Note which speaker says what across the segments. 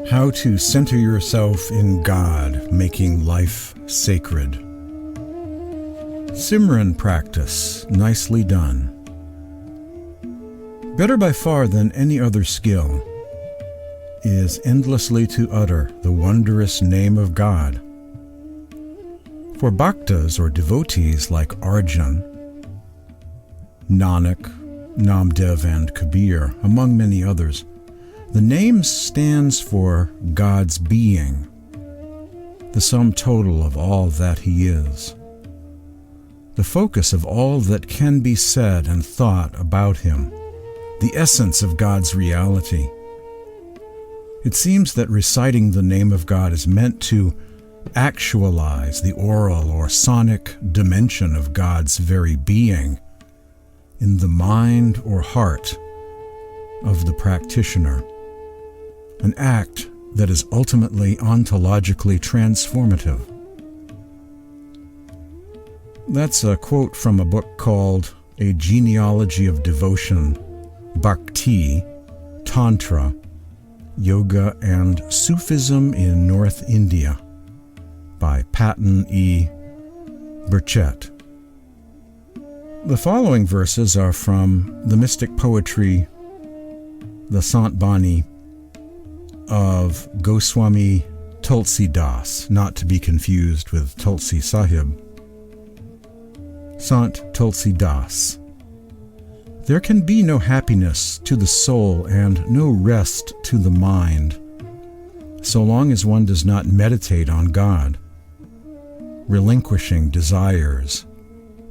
Speaker 1: How to center yourself in God, making life sacred. Simran practice, nicely done. Better by far than any other skill is endlessly to utter the wondrous name of God. For bhaktas or devotees like Arjan, Nanak, Namdev, and Kabir, among many others, the name stands for God's being, the sum total of all that He is, the focus of all that can be said and thought about Him, the essence of God's reality. It seems that reciting the name of God is meant to actualize the aural or sonic dimension of God's very being in the mind or heart of the practitioner, an act that is ultimately ontologically transformative. That's a quote from a book called A Genealogy of Devotion, Bhakti, Tantra, Yoga, and Sufism in North India by Patton E. Burchett. The following verses are from the mystic poetry, the Sant Bani of Goswami Tulsidas, not to be confused with Tulsi Sahib. Sant Tulsidas. There can be no happiness to the soul and no rest to the mind, so long as one does not meditate on God, relinquishing desires,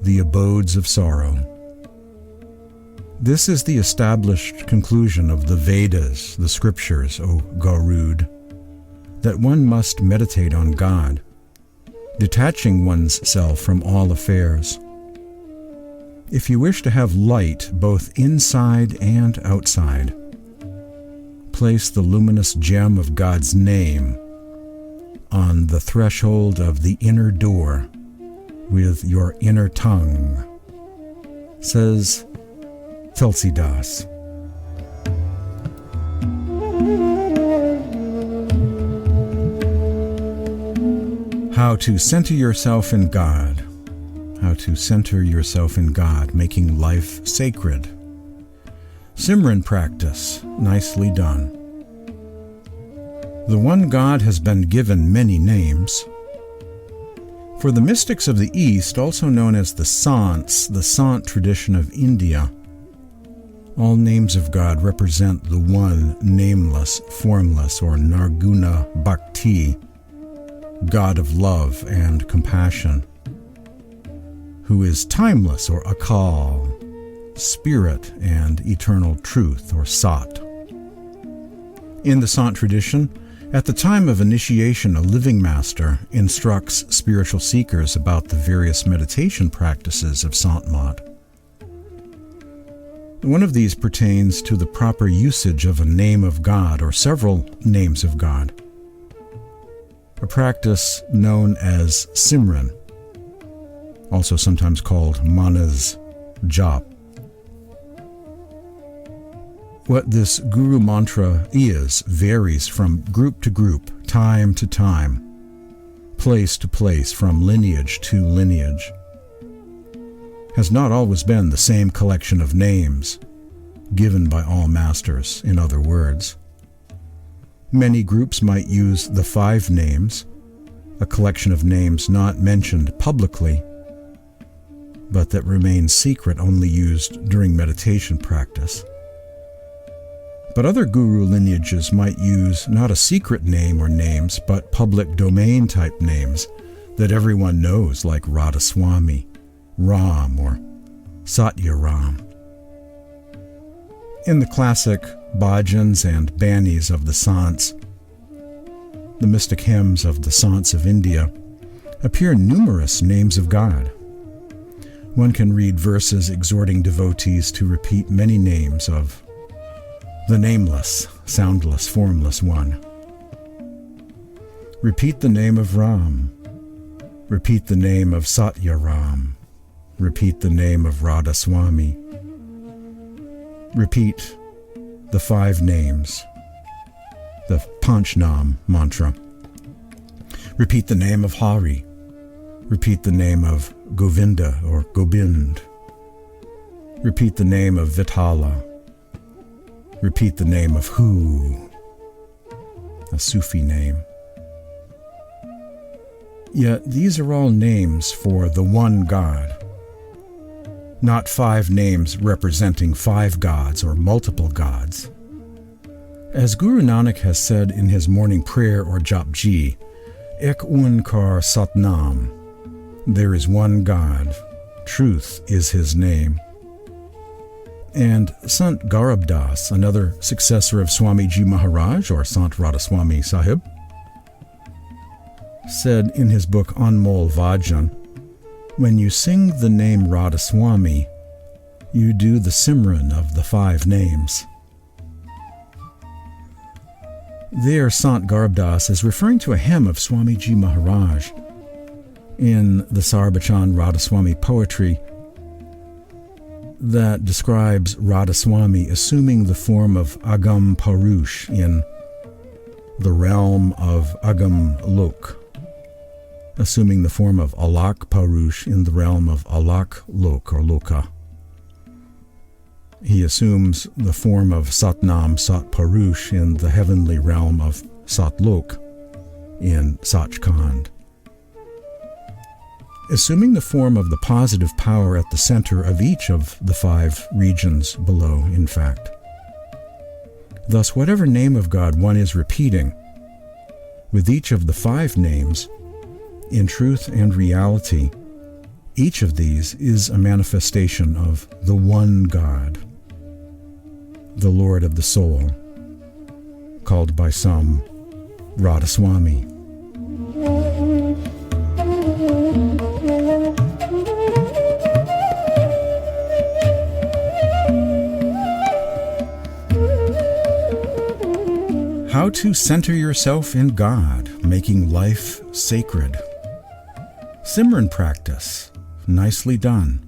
Speaker 1: the abodes of sorrow. This is the established conclusion of the Vedas, the scriptures, O Garud, that one must meditate on God, detaching one's self from all affairs. If you wish to have light both inside and outside, place the luminous gem of God's name on the threshold of the inner door with your inner tongue, says Tulsidas. How to center yourself in God. How to center yourself in God, making life sacred. Simran practice, nicely done. The one God has been given many names. For the mystics of the East, also known as the Sants, the Sant tradition of India, all names of God represent the one nameless, formless, or Nirguna Bhakti, God of love and compassion, who is timeless, or Akal, spirit and eternal truth, or Sat. In the Sant tradition, at the time of initiation, a living master instructs spiritual seekers about the various meditation practices of Sant Mat. One of these pertains to the proper usage of a name of God or several names of God, a practice known as Simran, also sometimes called Manas Jap. What this guru mantra is varies from group to group, time to time, place to place, from lineage to lineage. Has not always been the same collection of names given by all masters, in other words. Many groups might use the 5 names, a collection of names not mentioned publicly, but that remain secret, only used during meditation practice. But other guru lineages might use not a secret name or names, but public domain type names that everyone knows, like Radhasoami, Ram, or Satya Ram. In the classic bhajans and banis of the Sants, the mystic hymns of the Sants of India, appear numerous names of God. One can read verses exhorting devotees to repeat many names of the nameless, soundless, formless one. Repeat the name of Ram. Repeat the name of Satya Ram. Repeat the name of Radhasoami. repeat the 5 names, the Panchnam mantra. Repeat the name of Hari. Repeat the name of Govinda or Gobind. Repeat the name of Vitala. Repeat the name of Hu, a Sufi name. Yet these are all names for the one God, not 5 names representing 5 gods or multiple gods. As Guru Nanak has said in his morning prayer or Japji, Ek Onkar Satnam, there is one God, truth is his name. And Sant Garabdas, another successor of Swamiji Maharaj or Sant Radhasoami Sahib, said in his book Anmol Vajan, when you sing the name Radhasoami, you do the Simran of the 5 names. There, Sant Garabdas is referring to a hymn of Swamiji Maharaj. In the Sarbachan Radhasoami poetry that describes Radhasoami assuming the form of Agam Parush in the realm of Agam Lok, assuming the form of Alak Parush in the realm of Alak Lok or Loka. He assumes the form of Satnam Sat Parush in the heavenly realm of Satlok in Sachkhand. Assuming the form of the positive power at the center of each of the 5 regions below, in fact. Thus, whatever name of God one is repeating, with each of the 5 names, in truth and reality, each of these is a manifestation of the one God, the Lord of the soul, called by some Radhasoami. How to center yourself in God, making life sacred. Simran practice. Nicely done.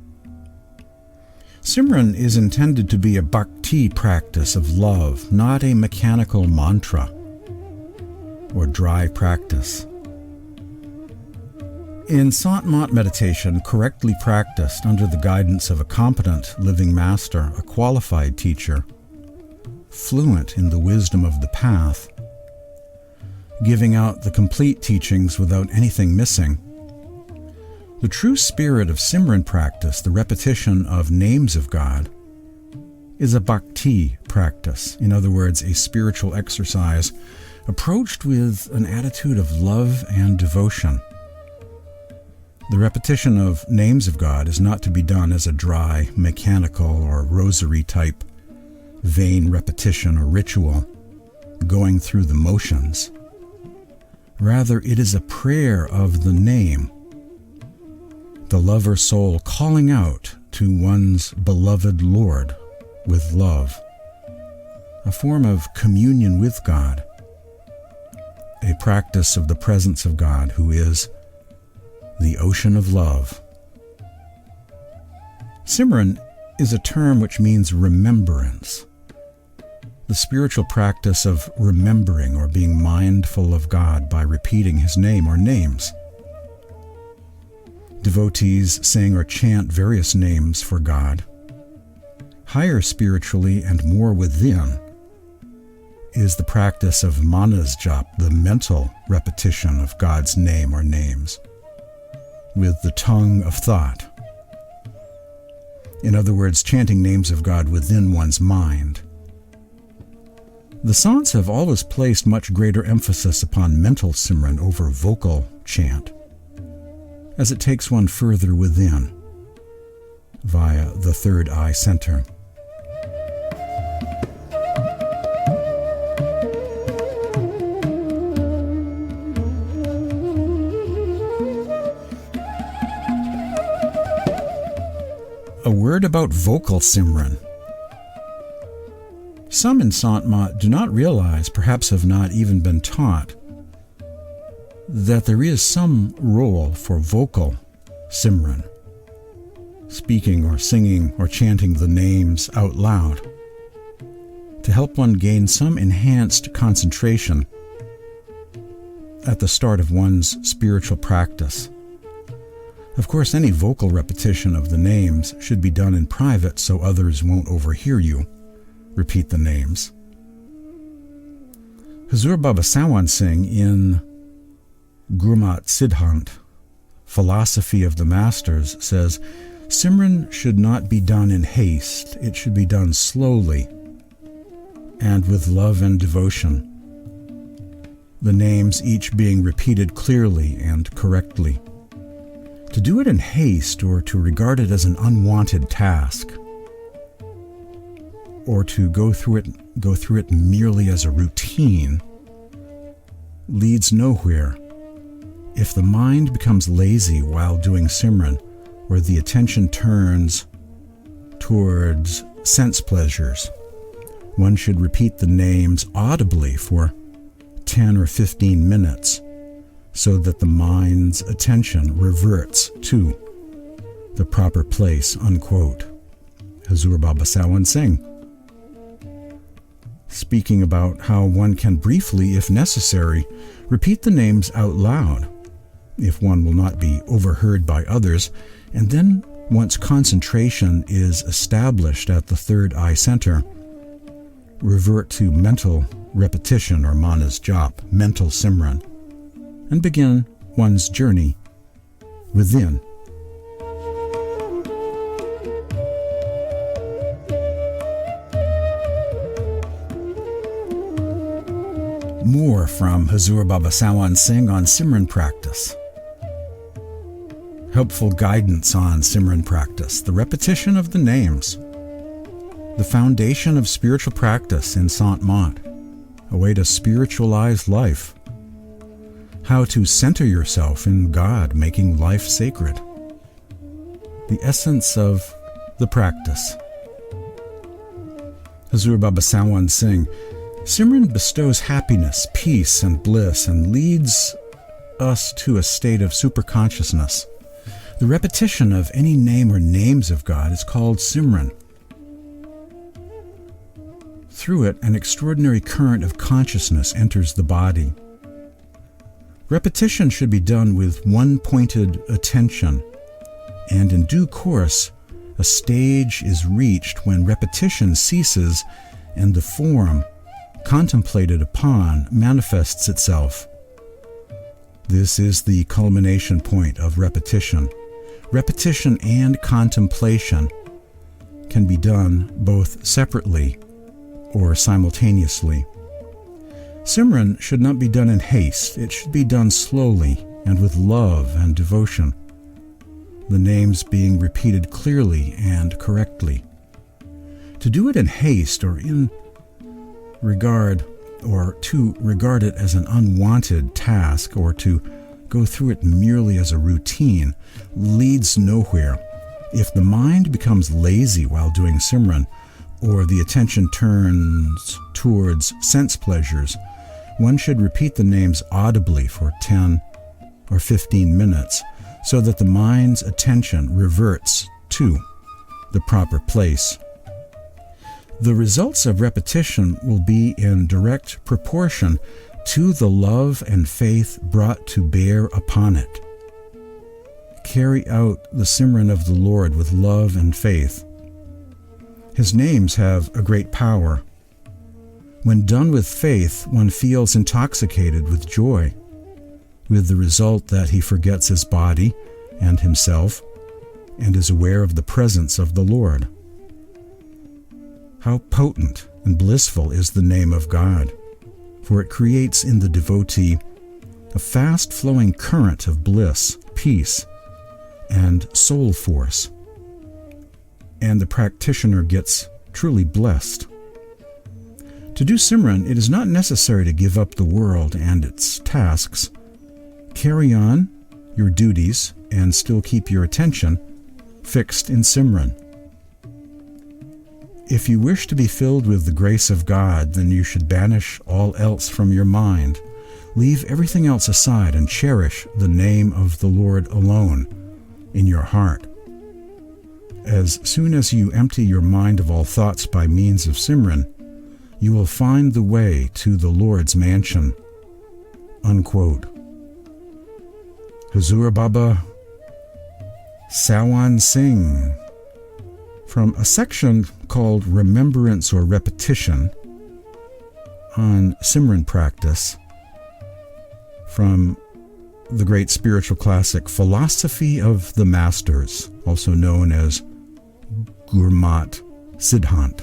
Speaker 1: Simran is intended to be a bhakti practice of love, not a mechanical mantra or dry practice. In Sant Mat meditation, correctly practiced under the guidance of a competent living master, a qualified teacher, fluent in the wisdom of the path, giving out the complete teachings without anything missing, the true spirit of Simran practice, the repetition of names of God, is a bhakti practice, in other words, a spiritual exercise approached with an attitude of love and devotion. The repetition of names of God is not to be done as a dry, mechanical, or rosary-type vain repetition or ritual, going through the motions. Rather, it is a prayer of the name, the lover soul calling out to one's beloved Lord with love, a form of communion with God, a practice of the presence of God who is the ocean of love. Simran is a term which means remembrance, the spiritual practice of remembering or being mindful of God by repeating his name or names. Devotees sing or chant various names for God. Higher spiritually and more within is the practice of manas jap, the mental repetition of God's name or names, with the tongue of thought. In other words, chanting names of God within one's mind. The Sants have always placed much greater emphasis upon mental Simran over vocal chant, as it takes one further within, via the third eye center. A word about vocal Simran. Some in Sant Mat do not realize, perhaps have not even been taught, that there is some role for vocal Simran, speaking or singing or chanting the names out loud, to help one gain some enhanced concentration at the start of one's spiritual practice. Of course, any vocal repetition of the names should be done in private so others won't overhear you repeat the names. Hazur Baba Sawan Singh in Gurmat Siddhant, Philosophy of the Masters, says, Simran should not be done in haste. It should be done slowly and with love and devotion, the names each being repeated clearly and correctly. To do it in haste, or to regard it as an unwanted task, or to go through it merely as a routine, leads nowhere. If the mind becomes lazy while doing Simran, or the attention turns towards sense pleasures, one should repeat the names audibly for 10 or 15 minutes so that the mind's attention reverts to the proper place, unquote. Hazur Baba Sawan Singh. Speaking about how one can briefly, if necessary, repeat the names out loud, if one will not be overheard by others, and then once concentration is established at the third eye center, revert to mental repetition or manas jap, mental Simran, and begin one's journey within. More from Hazur Baba Sawan Singh on Simran practice. Helpful guidance on Simran practice, the repetition of the names, the foundation of spiritual practice in Sant Mat, a way to spiritualize life, how to center yourself in God, making life sacred, the essence of the practice. Hazur Baba Sawan Singh, Simran bestows happiness, peace, and bliss, and leads us to a state of superconsciousness. The repetition of any name or names of God is called Simran. Through it, an extraordinary current of consciousness enters the body. Repetition should be done with one-pointed attention, and in due course, a stage is reached when repetition ceases and the form contemplated upon manifests itself. This is the culmination point of repetition. Repetition and contemplation can be done both separately or simultaneously. Simran should not be done in haste. It should be done slowly and with love and devotion, the names being repeated clearly and correctly. To do it in haste or in regard, or to regard it as an unwanted task, or to go through it merely as a routine, leads nowhere. If the mind becomes lazy while doing Simran, or the attention turns towards sense pleasures, one should repeat the names audibly for 10 or 15 minutes so that the mind's attention reverts to the proper place. The results of repetition will be in direct proportion to the love and faith brought to bear upon it. Carry out the Simran of the Lord with love and faith. His names have a great power. When done with faith, one feels intoxicated with joy, with the result that he forgets his body and himself, and is aware of the presence of the Lord. How potent and blissful is the name of God, for it creates in the devotee a fast-flowing current of bliss, peace, and soul force, and the practitioner gets truly blessed. To do Simran, it is not necessary to give up the world and its tasks. Carry on your duties and still keep your attention fixed in Simran. If you wish to be filled with the grace of God, then you should banish all else from your mind. Leave everything else aside and cherish the name of the Lord alone in your heart. As soon as you empty your mind of all thoughts by means of Simran, you will find the way to the Lord's mansion." Unquote. Huzur Baba Sawan Singh, from a section called Remembrance or Repetition on Simran practice, from the great spiritual classic Philosophy of the Masters, also known as Gurmat Siddhant.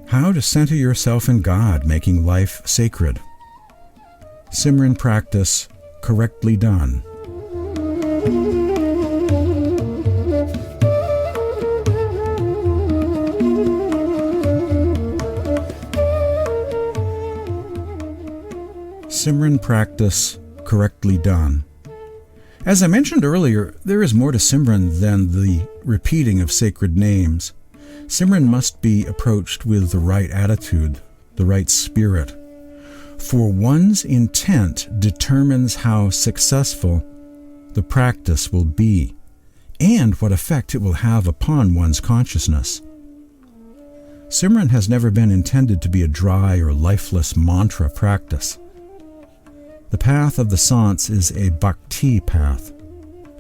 Speaker 1: How to center yourself in God, making life sacred. Simran practice correctly done. Simran practice correctly done. As I mentioned earlier, there is more to Simran than the repeating of sacred names. Simran must be approached with the right attitude, the right spirit. For one's intent determines how successful the practice will be and what effect it will have upon one's consciousness. Simran has never been intended to be a dry or lifeless mantra practice. The path of the Sants is a bhakti path,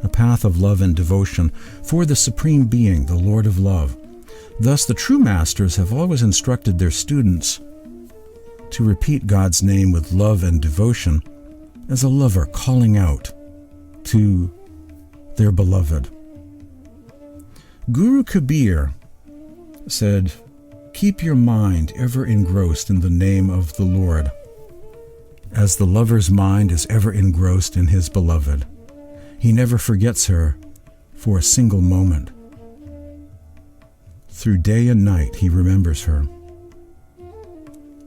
Speaker 1: a path of love and devotion for the Supreme Being, the Lord of Love. Thus, the true masters have always instructed their students to repeat God's name with love and devotion as a lover calling out to their beloved. Guru Kabir said, "Keep your mind ever engrossed in the name of the Lord, as the lover's mind is ever engrossed in his beloved. He never forgets her for a single moment. Through day and night he remembers her."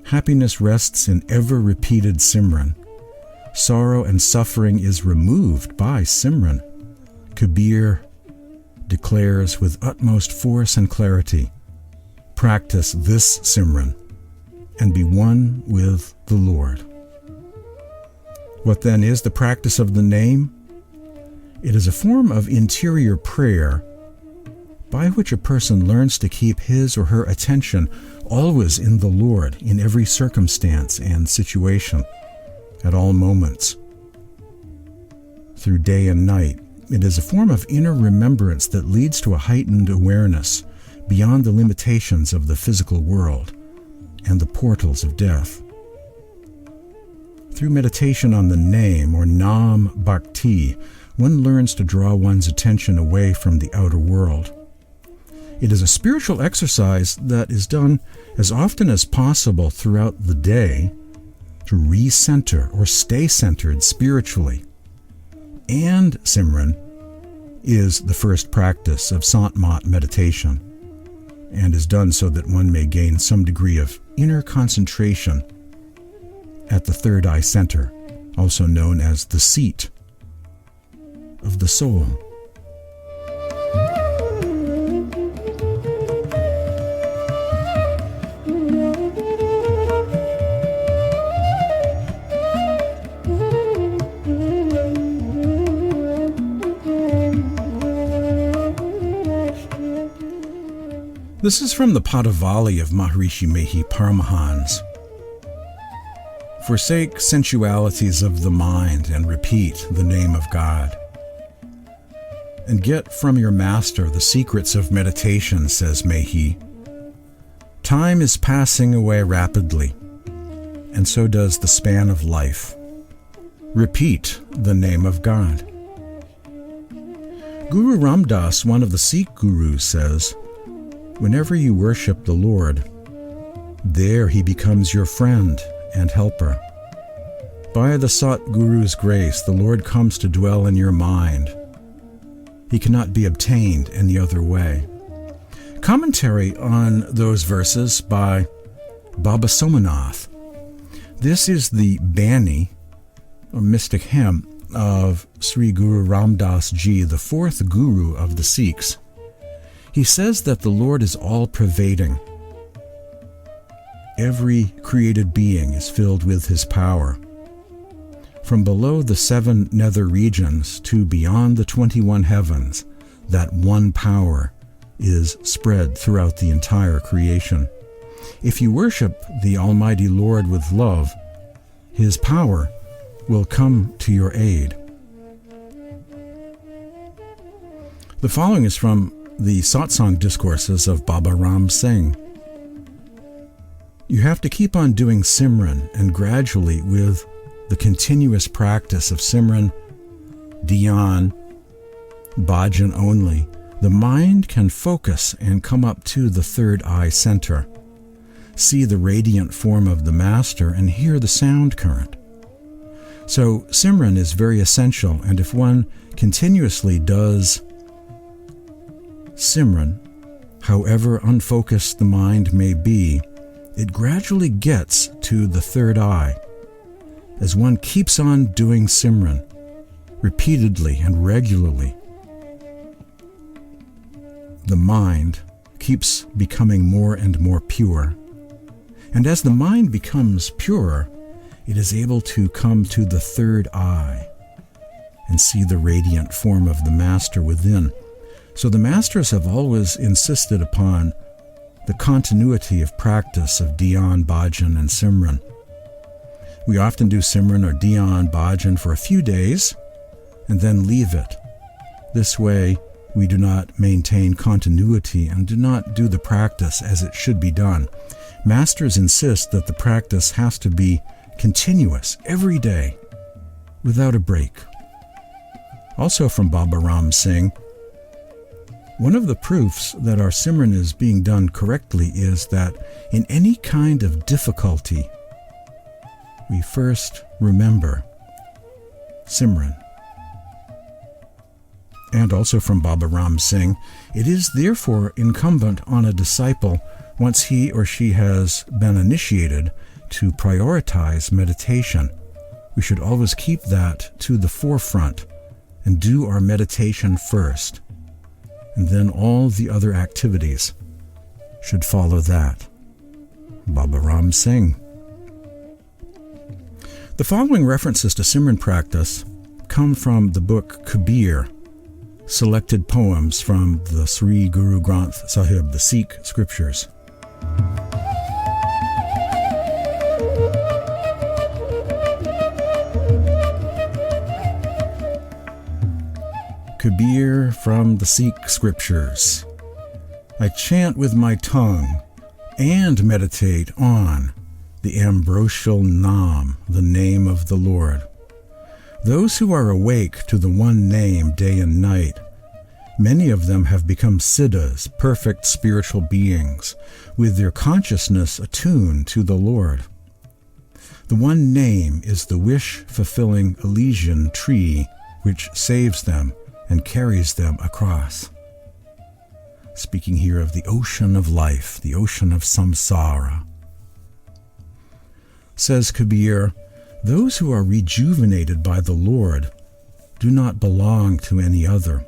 Speaker 1: Happiness rests in ever-repeated Simran. Sorrow and suffering is removed by Simran. Kabir declares with utmost force and clarity, "Practice this Simran and be one with the Lord." What then is the practice of the name? It is a form of interior prayer by which a person learns to keep his or her attention always in the Lord in every circumstance and situation, at all moments. Through day and night, it is a form of inner remembrance that leads to a heightened awareness beyond the limitations of the physical world and the portals of death. Through meditation on the name, or Nam Bhakti, one learns to draw one's attention away from the outer world. It is a spiritual exercise that is done as often as possible throughout the day to recenter or stay centered spiritually. And Simran is the first practice of Sant Mat meditation, and is done so that one may gain some degree of inner concentration at the third eye center, also known as the seat of the soul. This is from the Padavali of Maharishi Mehi Paramahans. Forsake sensualities of the mind and repeat the name of God. And get from your master the secrets of meditation, says Mehi. Time is passing away rapidly, and so does the span of life. Repeat the name of God. Guru Ram Das, one of the Sikh gurus, says, whenever you worship the Lord, there he becomes your friend and helper. By the Sat Guru's grace, the Lord comes to dwell in your mind. He cannot be obtained any other way. Commentary on those verses by Baba Somanath. This is the Bani, or mystic hymn, of Sri Guru Ram Das Ji, the fourth Guru of the Sikhs. He says that the Lord is all-pervading. Every created being is filled with his power. From below the 7 nether regions to beyond the 21 heavens, that one power is spread throughout the entire creation. If you worship the Almighty Lord with love, His power will come to your aid. The following is from the Satsang discourses of Baba Ram Singh. You have to keep on doing Simran, and gradually, with the continuous practice of Simran, Dhyan, Bhajan only, the mind can focus and come up to the third eye center, see the radiant form of the Master, and hear the sound current. So Simran is very essential, and if one continuously does Simran, however unfocused the mind may be, it gradually gets to the third eye. As one keeps on doing Simran repeatedly and regularly, the mind keeps becoming more and more pure. And as the mind becomes purer, it is able to come to the third eye and see the radiant form of the Master within. So the Masters have always insisted upon the continuity of practice of Dhyan, Bhajan, and Simran. We often do Simran or Dhyan, Bhajan for a few days and then leave it. This way, we do not maintain continuity and do not do the practice as it should be done. Masters insist that the practice has to be continuous every day, without a break. Also from Baba Ram Singh, one of the proofs that our Simran is being done correctly is that in any kind of difficulty, we first remember Simran. And also from Baba Ram Singh, it is therefore incumbent on a disciple, once he or she has been initiated, to prioritize meditation. We should always keep that to the forefront and do our meditation first, and then all the other activities should follow that. Baba Ram Singh. The following references to Simran practice come from the book Kabir, selected poems from the Sri Guru Granth Sahib, the Sikh scriptures. Kabir from the Sikh scriptures. I chant with my tongue and meditate on the ambrosial Nam, the name of the Lord. Those who are awake to the one name day and night, many of them have become siddhas, perfect spiritual beings, with their consciousness attuned to the Lord. The one name is the wish-fulfilling Elysian tree which saves them and carries them across. Speaking here of the ocean of life, the ocean of samsara. Says Kabir, those who are rejuvenated by the Lord do not belong to any other.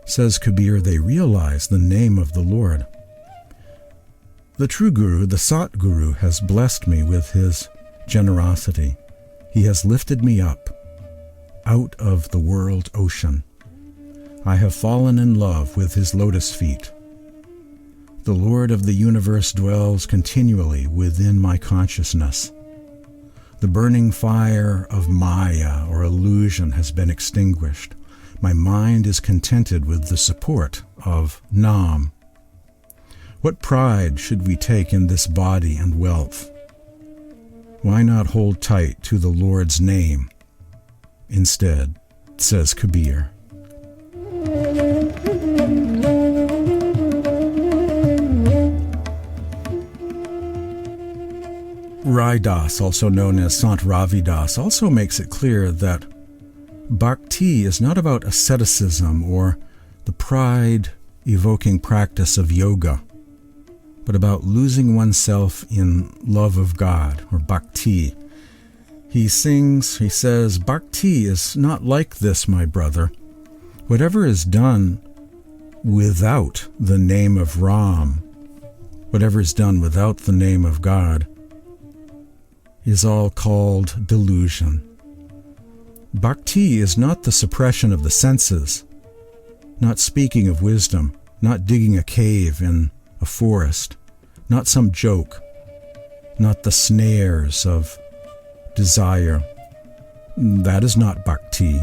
Speaker 1: Says Kabir, they realize the name of the Lord. The true Guru, the Sat Guru, has blessed me with his generosity. He has lifted me up out of the world ocean. I have fallen in love with his lotus feet. The Lord of the universe dwells continually within my consciousness. The burning fire of Maya or illusion has been extinguished. My mind is contented with the support of Nam. What pride should we take in this body and wealth? Why not hold tight to the Lord's name instead, says Kabir. Raidas, also known as Sant Ravidas, also makes it clear that bhakti is not about asceticism or the pride-evoking practice of yoga, but about losing oneself in love of God, or bhakti. He says, bhakti is not like this, my brother. Whatever is done without the name of Ram, whatever is done without the name of God, is all called delusion. Bhakti is not the suppression of the senses, not speaking of wisdom, not digging a cave in a forest, not some joke, not the snares of desire. That is not bhakti.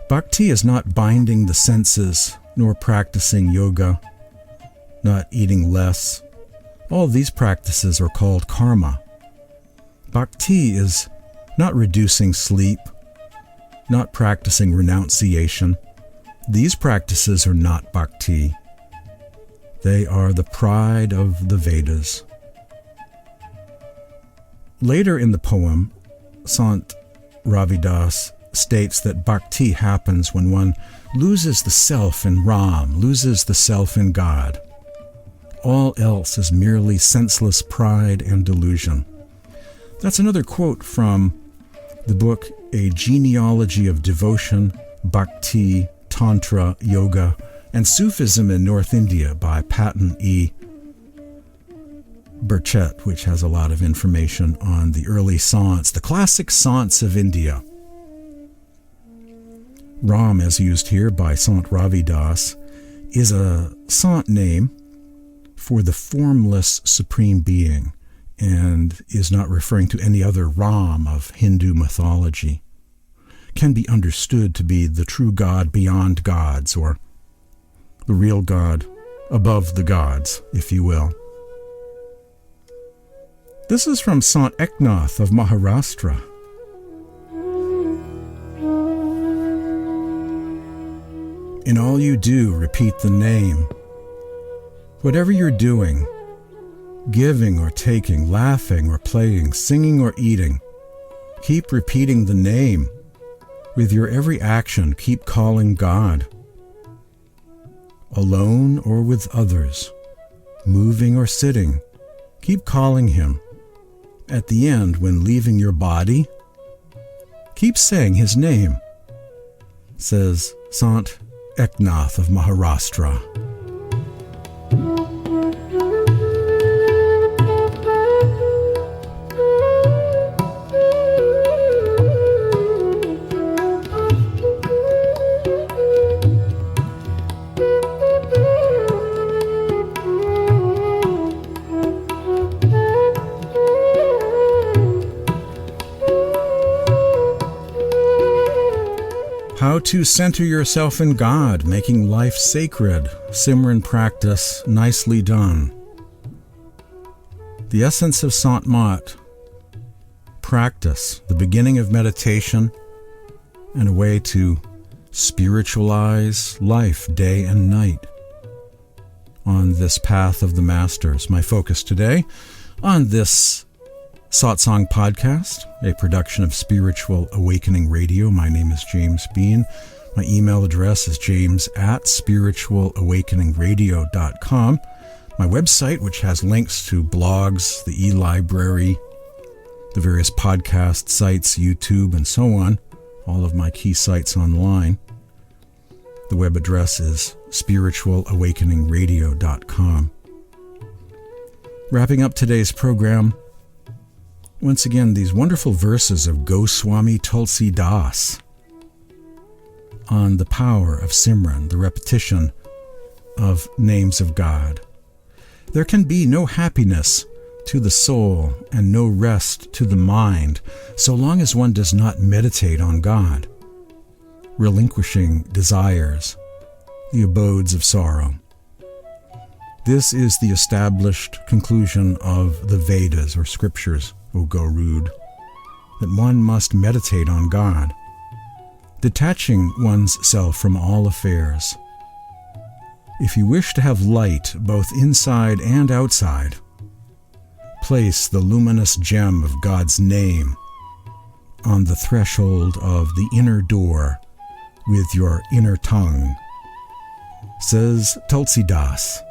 Speaker 1: Bhakti is not binding the senses, nor practicing yoga, not eating less. All these practices are called karma. Bhakti is not reducing sleep, not practicing renunciation. These practices are not bhakti. They are the pride of the Vedas. Later in the poem, Sant Ravidas states that bhakti happens when one loses the self in Ram, loses the self in God. All else is merely senseless pride and delusion. That's another quote from the book A Genealogy of Devotion, Bhakti, Tantra, Yoga, and Sufism in North India by Patton E. Burchett, which has a lot of information on the early sants, the classic sants of India. Ram, as used here by Sant Ravidas, is a sant name for the formless Supreme Being and is not referring to any other Ram of Hindu mythology. Can be understood to be the true God beyond gods, or the real God above the gods, if you will. This is from Sant Eknath of Maharashtra. In all you do, repeat the name. Whatever you're doing, giving or taking, laughing or playing, singing or eating, keep repeating the name. With your every action, keep calling God. Alone or with others, moving or sitting, keep calling Him. At the end, when leaving your body, keep saying His name, says Sant Eknath of Maharashtra. How to center yourself in God, making life sacred. Simran practice, nicely done. The essence of Sant Mat. Practice, the beginning of meditation, and a way to spiritualize life day and night. On this path of the Masters, my focus today on this Satsang podcast, a production of Spiritual Awakening Radio. My name is James Bean. My email address is james@spiritualawakeningradio.com. My website, which has links to blogs, the e-library, the various podcast sites, YouTube, and so on, all of my key sites online. The web address is spiritualawakeningradio.com. Wrapping up today's program, once again, these wonderful verses of Goswami Tulsidas on the power of Simran, the repetition of names of God. There can be no happiness to the soul and no rest to the mind so long as one does not meditate on God, relinquishing desires, the abodes of sorrow. This is the established conclusion of the Vedas, or scriptures, O Garuda, that one must meditate on God, detaching one's self from all affairs. If you wish to have light both inside and outside, place the luminous gem of God's name on the threshold of the inner door with your inner tongue, says Tulsidas.